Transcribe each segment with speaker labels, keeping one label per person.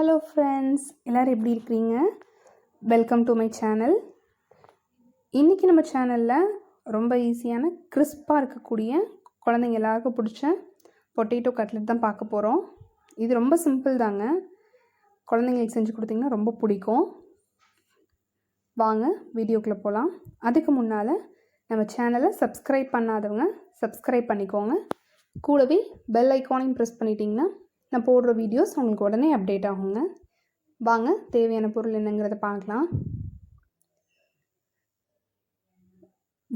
Speaker 1: Hello friends, எல்லோரும் எப்படி இருக்கிறீங்க? Welcome to my channel. இன்றைக்கி நம்ம சேனலில் ரொம்ப ஈஸியான கிறிஸ்பாக இருக்கக்கூடிய குழந்தைங்க எல்லாருக்கும் பிடிச்ச பொட்டேட்டோ கட்லெட் தான் பார்க்க போகிறோம். இது ரொம்ப சிம்பிள் தாங்க. குழந்தைங்களுக்கு செஞ்சு கொடுத்தீங்கன்னா ரொம்ப பிடிக்கும். வாங்க வீடியோக்குள்ளே போகலாம். அதுக்கு முன்னால் நம்ம சேனலை சப்ஸ்கிரைப் பண்ணாதவங்க சப்ஸ்கிரைப் பண்ணிக்கோங்க. கூடவே பெல் ஐக்கானையும் ப்ரெஸ் பண்ணிட்டீங்கன்னா நான் போடுற வீடியோஸ் உங்களுக்கு உடனே அப்டேட் ஆகுங்க. வாங்க தேவையான பொருள் என்னங்கிறத பார்க்கலாம்.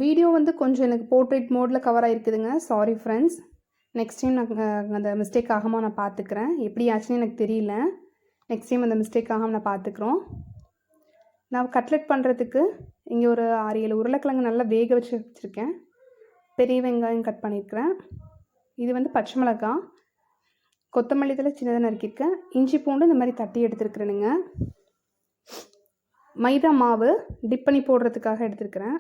Speaker 1: வீடியோ கொஞ்சம் எனக்கு போர்ட்ரேட் மோடில் கவர் ஆகிருக்குதுங்க. Sorry friends. நெக்ஸ்ட் டைம் நான் அந்த மிஸ்டேக் ஆகாமல் நான் பார்த்துக்கிறேன். எப்படி ஆச்சுன்னு எனக்கு தெரியல. நெக்ஸ்ட் டைம் அந்த மிஸ்டேக் ஆகாமல் நான் பார்த்துக்குறோம். நான் கட்லெட் பண்ணுறதுக்கு இங்கே ஒரு 6-7 உருளைக்கிழங்கு நல்லா வேக வச்சுருக்கேன். பெரிய வெங்காயம் கட் பண்ணியிருக்கிறேன். இது பச்சை மிளகாய், கொத்தமல்லி தழை சின்னதாக நறுக்கியிருக்கேன். இஞ்சி பூண்டு இந்த மாதிரி தட்டி எடுத்துருக்குறேனுங்க. மைதா மாவு டிப் பண்ணி போடுறதுக்காக எடுத்துருக்கிறேன்.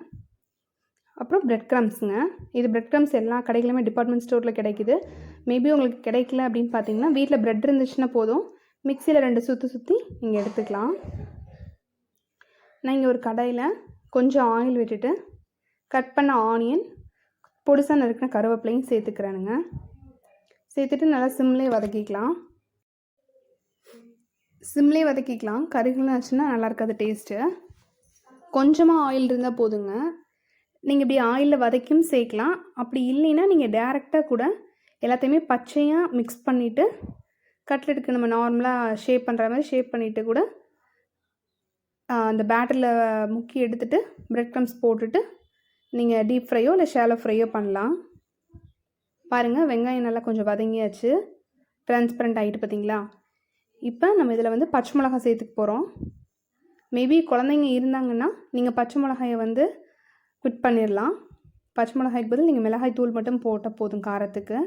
Speaker 1: அப்புறம் பிரெட் க்ரம்ஸுங்க. இது பிரெட் க்ரம்ஸ் எல்லா கடைகளுமே டிபார்ட்மெண்ட் ஸ்டோரில் கிடைக்கிது. மேபி உங்களுக்கு கிடைக்கல அப்படின்னு பார்த்தீங்கன்னா வீட்டில் பிரெட் இருந்துச்சுன்னா போதும், மிக்சியில் 2 சுற்றி நீங்கள் எடுத்துக்கலாம். நான் இங்கே ஒரு கடாயில் கொஞ்சம் ஆயில் விட்டுட்டு கட் பண்ண ஆனியன், பொடிசாக நறுக்கின கருவேப்பிலையும் சேர்த்துக்கிறேனுங்க. சேர்த்துட்டு நல்லா சிம்லேயே வதக்கிக்கலாம். கருகெல்லாம் ஆச்சுன்னா நல்லா இருக்காது டேஸ்ட்டு. கொஞ்சமாக ஆயில் இருந்தால் போதுங்க. நீங்கள் இப்படி ஆயிலில் வதக்கியும் சேர்க்கலாம். அப்படி இல்லைன்னா நீங்கள் டேரெக்டாக கூட எல்லாத்தையுமே பச்சையாக மிக்ஸ் பண்ணிவிட்டு கட்லெட்டுக்கு நம்ம நார்மலாக ஷேப் பண்ணுற மாதிரி ஷேப் பண்ணிவிட்டு கூட அந்த பேட்டரில் முக்கி எடுத்துகிட்டு பிரெட் க்ரம்ஸ் போட்டுட்டு நீங்கள் டீப் ஃப்ரையோ இல்லை ஷாலோ ஃப்ரையோ பண்ணலாம். பாருங்கள், வெங்காயம் நல்லா கொஞ்சம் வதங்கியாச்சு, ட்ரான்ஸ்பரண்ட் ஆகிட்டு பார்த்தீங்களா. இப்போ நம்ம இதில் பச்சை மிளகாய் சேர்த்துக்க போகிறோம். மேபி குழந்தைங்க இருந்தாங்கன்னா நீங்கள் பச்சை மிளகாயை குவிட் பண்ணிடலாம். பச்சை மிளகாய்க்கு பதில் நீங்கள் மிளகாய் தூள் மட்டும் போட்டால் போதும் காரத்துக்கு.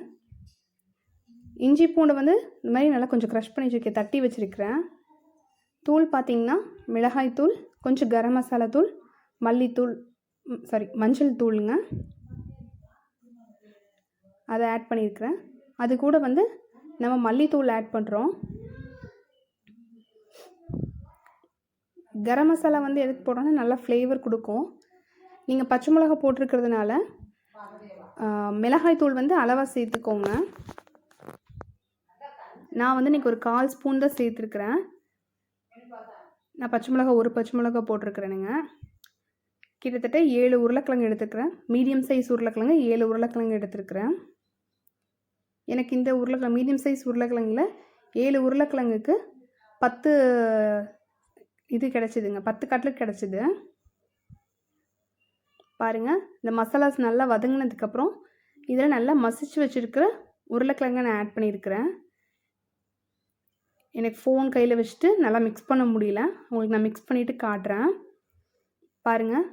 Speaker 1: இஞ்சி பூண்டு இந்த மாதிரி நல்லா கொஞ்சம் க்ரஷ் பண்ணி வச்சுருக்கேன், தட்டி வச்சுருக்கிறேன். தூள் பார்த்திங்கன்னா மிளகாய் தூள், கொஞ்சம் கரம் மசாலா தூள், மஞ்சள் தூளுங்க, அதை ஆட் பண்ணியிருக்கிறேன். அது கூட நம்ம மல்லித்தூள் ஆட் பண்ணுறோம். கரம் மசாலா எதுக்கு போடுறோன்னா நல்லா ஃப்ளேவர் கொடுக்கும். நீங்கள் பச்சை மிளகா போட்டிருக்கிறதுனால மிளகாய் தூள் அளவாக சேர்த்துக்கோங்க. நான் இன்றைக்கி ஒரு 1/4 ஸ்பூன் தான் சேர்த்துருக்குறேன். நான் ஒரு பச்சை மிளகா போட்டிருக்கிறேனுங்க. கிட்டத்தட்ட 7 உருளைக்கிழங்கு எடுத்துக்கிறேன். மீடியம் சைஸ் உருளைக்கிழங்கு 7 உருளைக்கிழங்கு எடுத்துருக்கிறேன். எனக்கு இந்த மீடியம் சைஸ் உருளைக்கிழங்கில் 7 உருளைக்கிழங்குக்கு 10 இது கிடச்சிதுங்க, 10 கட்லெட் கிடச்சிது. பாருங்கள், இந்த மசாலாஸ் நல்லா வதங்கினதுக்கப்புறம் இதில் நல்லா மசிச்சு வச்சுருக்கிற உருளைக்கிழங்கை நான் ஆட் பண்ணியிருக்கிறேன். எனக்கு ஃபோன் கையில் வச்சுட்டு நல்லா மிக்ஸ் பண்ண முடியல, உங்களுக்கு நான் மிக்ஸ் பண்ணிவிட்டு காட்டுறேன். பாருங்கள்,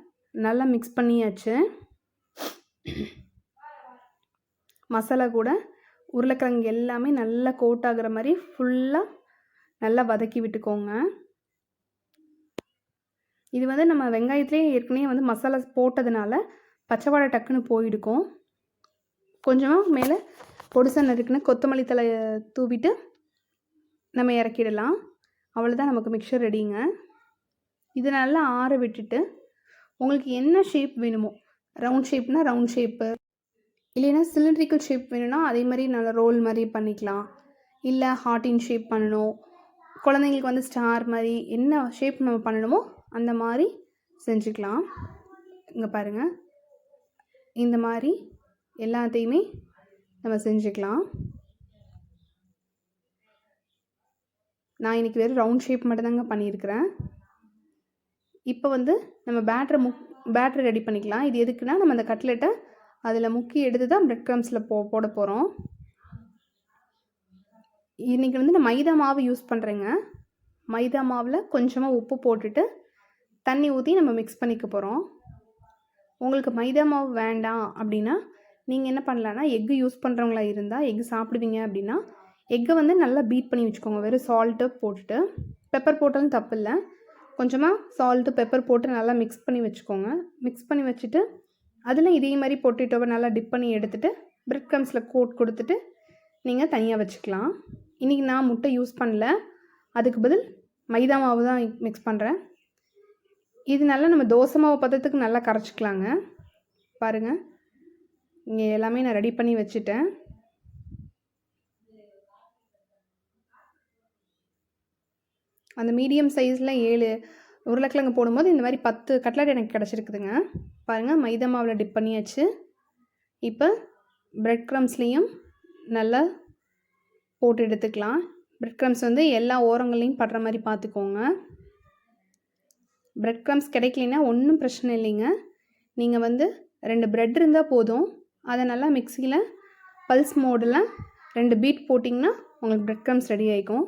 Speaker 1: நல்லா மிக்ஸ் பண்ணியாச்சு. மசாலா கூட உருளைக்கிழங்கு எல்லாமே நல்லா கோட் ஆகிற மாதிரி ஃபுல்லாக நல்லா வதக்கி விட்டுக்கோங்க. இது நம்ம வெங்காயத்துலேயே ஏற்கனவே மசாலா போட்டதுனால பச்சை வாடை டக்குன்னு போயிடுக்கும். கொஞ்சமாக மேலே பொடிசா நறுக்குன்னு கொத்தமல்லி தழையை தூவிட்டு நம்ம இறக்கிடலாம். அவ்வளோதான், நமக்கு மிக்சர் ரெடிங்க. இது நல்லா ஆற விட்டுட்டு உங்களுக்கு என்ன ஷேப் வேணுமோ, ரவுண்ட் ஷேப்னால் ரவுண்ட் ஷேப்பு, இல்லைன்னா சிலிண்ட்ரிக்கல் ஷேப் வேணும்னா அதே மாதிரி நல்லா ரோல் மாதிரி பண்ணிக்கலாம். இல்லை ஹார்ட்டின் ஷேப் பண்ணணும், குழந்தைங்களுக்கு ஸ்டார் மாதிரி என்ன ஷேப் நம்ம பண்ணணுமோ அந்த மாதிரி செஞ்சுக்கலாம். இங்கே பாருங்கள், இந்த மாதிரி எல்லாத்தையுமே நம்ம செஞ்சுக்கலாம். நான் இன்றைக்கி வெறும் ரவுண்ட் ஷேப் மட்டும்தாங்க பண்ணியிருக்கிறேன். இப்போ நம்ம பேட்டரை ரெடி பண்ணிக்கலாம். இது எதுக்குன்னா நம்ம அந்த கட்லெட்டை அதில் முக்கி எடுத்து தான் பிரெட் க்ரம்ஸில் போட போகிறோம். இன்றைக்கி நான் மைதா மாவு யூஸ் பண்ணுறேங்க. மைதா மாவில் கொஞ்சமாக உப்பு போட்டுட்டு தண்ணி ஊற்றி நம்ம மிக்ஸ் பண்ணிக்க போகிறோம். உங்களுக்கு மைதா மாவு வேண்டாம் அப்படின்னா நீங்கள் என்ன பண்ணலான்னா, எக்கு யூஸ் பண்ணுறவங்களா இருந்தால், எக்கு சாப்பிடுவீங்க அப்படின்னா எக்கை நல்லா பீட் பண்ணி வச்சுக்கோங்க. வெறும் சால்ட்டு போட்டுட்டு, பெப்பர் போட்டாலும் தப்பு இல்லை, கொஞ்சமாக சால்ட்டு பெப்பர் போட்டு நல்லா மிக்ஸ் பண்ணி வச்சுக்கோங்க. மிக்ஸ் பண்ணி வச்சுட்டு அதில் இதே மாதிரி பொட்டேட்டோவை நல்லா டிப் பண்ணி எடுத்துகிட்டு பிரெட் க்ரம்ஸில் கோட் கொடுத்துட்டு நீங்கள் தனியாக வச்சுக்கலாம். இன்றைக்கி நான் முட்டை யூஸ் பண்ணல, அதுக்கு பதில் மைதா மாவு தான் மிக்ஸ் பண்ணுறேன். இது நல்லா நம்ம தோசை மாவு பதத்துக்கு நல்லா கரைச்சிக்கலாங்க. பாருங்கள், இங்கே எல்லாமே நான் ரெடி பண்ணி வச்சுட்டேன். அந்த மீடியம் சைஸில் 7 உருளைக்கிழங்கு போடும்போது இந்த மாதிரி 10 கட்லட் எனக்கு கிடச்சிருக்குதுங்க. பாருங்கள், மைதா மாவில் டிப் பண்ணியாச்சு. இப்போ பிரெட் க்ரம்ஸ்லேயும் நல்லா போட்டு எடுத்துக்கலாம். பிரெட் க்ரம்ஸ் வந்து எல்லா ஓரங்களையும் படுற மாதிரி பார்த்துக்கோங்க. பிரெட் க்ரம்ஸ் கிடைக்கலனா ஒன்றும் பிரச்சனை இல்லைங்க. நீங்கள் வந்து 2 பிரெட் இருந்தால் போதும். அதை நல்லா மிக்சியில் பல்ஸ் மோடில் 2 பீட் போட்டிங்கன்னா உங்களுக்கு பிரெட் க்ரம்ஸ் ரெடி ஆகிக்கும்.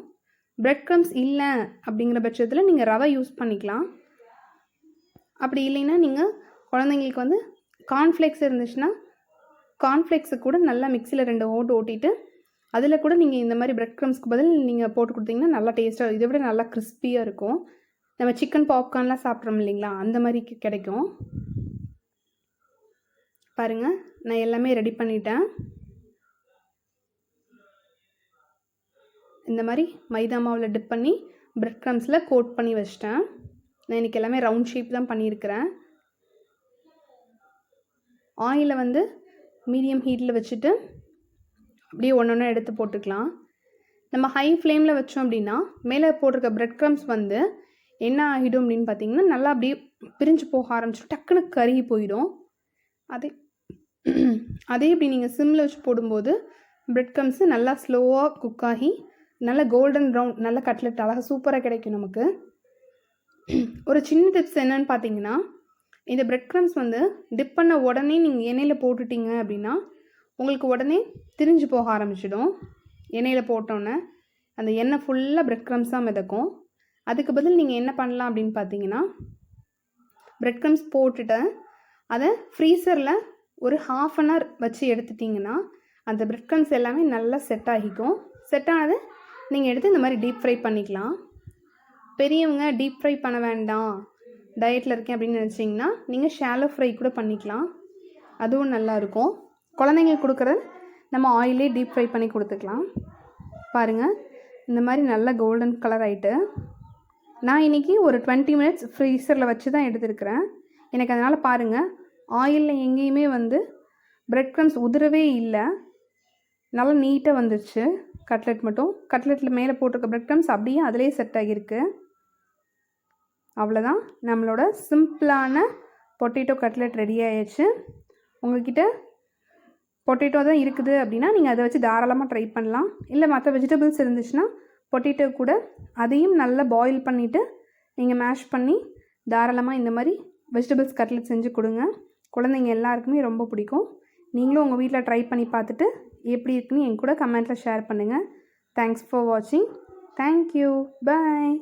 Speaker 1: பிரெட் க்ரம்ஸ் இல்லை அப்படிங்கிற பட்சத்தில் நீங்கள் ரவை யூஸ் பண்ணிக்கலாம். அப்படி இல்லைன்னா நீங்கள் குழந்தைங்களுக்கு வந்து கார்ன்ஃப்ளேக்ஸ் இருந்துச்சுன்னா கார்ன்ஃப்ளேக்ஸை கூட நல்லா மிக்சியில் 2 ஓட்டு ஓட்டிட்டு அதில் கூட நீங்கள் இந்த மாதிரி பிரெட் க்ரம்ஸ்க்கு பதில் நீங்கள் போட்டு கொடுத்தீங்கன்னா நல்லா டேஸ்ட்டாக, இதை விட நல்லா கிறிஸ்பியாக இருக்கும். நம்ம சிக்கன் பாப்கார்ன்லாம் சாப்பிட்றோம் இல்லைங்களா, அந்த மாதிரி கிடைக்கும். பாருங்கள், நான் எல்லாமே ரெடி பண்ணிட்டேன். இந்த மாதிரி மைதா மாவில் டிப் பண்ணி பிரெட் க்ரம்ஸில் கோட் பண்ணி வச்சிட்டேன். நான் இன்றைக்கி எல்லாமே ரவுண்ட் ஷேப் தான் பண்ணியிருக்கிறேன். ஆயிலை வந்து மீடியம் ஹீட்டில் வச்சுட்டு அப்படியே ஒன்று ஒன்றா எடுத்து போட்டுக்கலாம். நம்ம ஹை ஃப்ளேமில் வச்சோம் அப்படின்னா மேலே போட்டிருக்க பிரெட் க்ரம்ஸ் வந்து என்ன ஆகிடும் அப்படின்னு பார்த்தீங்கன்னா நல்லா அப்படியே பிரிஞ்சு போக ஆரம்பிச்சிடும், டக்குன்னு கருகி போயிடும். அதே இப்படி நீங்கள் சிம்மில் வச்சு போடும்போது பிரெட் க்ரம்ஸு நல்லா ஸ்லோவாக குக் ஆகி நல்லா கோல்டன் ப்ரௌன் நல்ல கட்லெட் அழகாக சூப்பராக கிடைக்கும் நமக்கு. ஒரு சின்ன டிப்ஸ் என்னன்னு பார்த்தீங்கன்னா, இந்த பிரெட் க்ரம்ஸ் வந்து டிப் பண்ண உடனே நீங்கள் எண்ணெயில் போட்டுட்டீங்க அப்படின்னா உங்களுக்கு உடனே திரிஞ்சு போக ஆரம்பிச்சிடும். எண்ணெயில் போட்டோன்னே அந்த எண்ணெய் ஃபுல்லாக பிரெட் க்ரம்ஸாக மிதக்கும். அதுக்கு பதில் நீங்கள் என்ன பண்ணலாம் அப்படின்னு பார்த்தீங்கன்னா, பிரெட் க்ரம்ஸ் போட்டுட்டு அதை ஃப்ரீசரில் ஒரு 1/2 அன் ஹவர் வச்சு எடுத்துட்டிங்கன்னா அந்த பிரெட் க்ரம்ஸ் எல்லாமே நல்லா செட் ஆகிக்கும். செட் ஆனது நீங்கள் எடுத்து இந்த மாதிரி டீப் ஃப்ரை பண்ணிக்கலாம். பெரியவங்க டீப் ஃப்ரை பண்ண வேண்டாம், டயட்டில் இருக்கேன் அப்படின்னு நினச்சிங்கன்னா நீங்கள் ஷாலோ ஃப்ரை கூட பண்ணிக்கலாம், அதுவும் நல்லாயிருக்கும். குழந்தைங்களுக்கு கொடுக்குறது நம்ம ஆயிலே டீப் ஃப்ரை பண்ணி கொடுத்துக்கலாம். பாருங்கள், இந்த மாதிரி நல்லா கோல்டன் கலர் ஆகிட்டு நான் இன்றைக்கி ஒரு 20 மினிட்ஸ் ஃப்ரீசரில் வச்சு தான் எடுத்துருக்கிறேன். எனக்கு அதனால் பாருங்கள், ஆயிலில் எங்கேயுமே வந்து பிரெட் க்ரம்ஸ் உதிரவே இல்லை, நல்லா நீட்டாக வந்துருச்சு. கட்லெட் மட்டும் கட்லெட்டில் மேலே போட்டிருக்க பிரெட் க்ரம்ஸ் அப்படியே அதிலே செட் ஆகியிருக்கு. அவ்வளோதான், நம்மளோட சிம்பிளான பொட்டேட்டோ கட்லெட் ரெடி ஆயிடுச்சு. உங்கள்கிட்ட பொட்டேட்டோ தான் இருக்குது அப்படின்னா நீங்கள் அதை வச்சு தாராளமாக ட்ரை பண்ணலாம். இல்லை மற்ற வெஜிடபிள்ஸ் இருந்துச்சுன்னா பொட்டேட்டோ கூட அதையும் நல்லா பாயில் பண்ணிவிட்டு நீங்கள் மேஷ் பண்ணி தாராளமாக இந்த மாதிரி வெஜிடபிள்ஸ் கட்லெட் செஞ்சு கொடுங்க. குழந்தைங்க எல்லாருக்குமே ரொம்ப பிடிக்கும். நீங்களும் உங்கள் வீட்டில் ட்ரை பண்ணி பார்த்துட்டு எப்படி இருக்குன்னு என் கூட கமெண்ட்டில் ஷேர் பண்ணுங்கள். தேங்க்ஸ் ஃபார் வாட்சிங். தேங்க்யூ. பாய்.